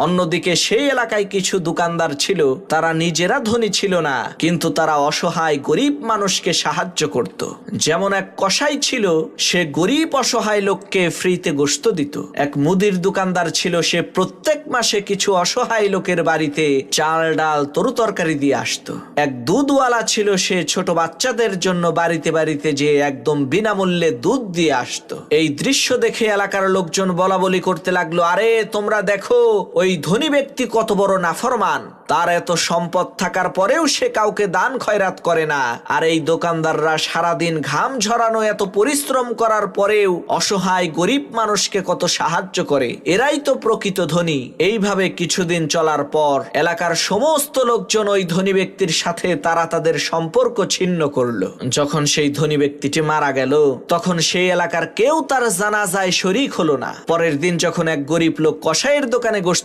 অন্যদিকে সেই এলাকায় কিছু দোকানদার ছিল, তারা নিজেরা ধনী ছিল না, কিন্তু তারা অসহায় গরিব মানুষকে সাহায্য করত। যেমন এক কসাই ছিল, সে গরিব অসহায় লোককে ফ্রিতে গোশত দিত। এক মুদির দোকানদার ছিল, সে প্রত্যেক মাসে কিছু অসহায় লোকের বাড়িতে চাল ডাল তরু তরকারি দিয়ে আসতো। এক দুধওয়ালা ছিল, সে ছোট বাচ্চাদের জন্য বাড়িতে বাড়িতে যে একদম বিনামূল্যে দুধ দিয়ে আসতো। এই দৃশ্য দেখে এলাকার লোকজন বলা বলি করতে লাগলো, আরে তোমরা দেখো ওই ধনী ব্যক্তি কত বড় নাফরমান, তার এত সম্পদ থাকার পরেও সে কাউকে দান খয়রাত করে না। আর এই দোকানদাররা সারাদিন ঘাম ঝরানো এত পরিশ্রম করার পরেও অসহায় গরিব মানুষকে কত সাহায্য করে, এরাই তো প্রকৃত ধনী। এইভাবে কিছুদিন চলার পর এলাকার সমস্ত লোকজন ওই ধনী ব্যক্তির সাথে তারা তাদের সম্পর্ক ছিন্ন করলো। যখন সেই ধনী ব্যক্তিটি মারা গেল, তখন সেই এলাকার কেউ তার জানাজায় শরীক হলো না। পরের দিন যখন এক গরিব লোক কসাইয়ের দোকানে গোশত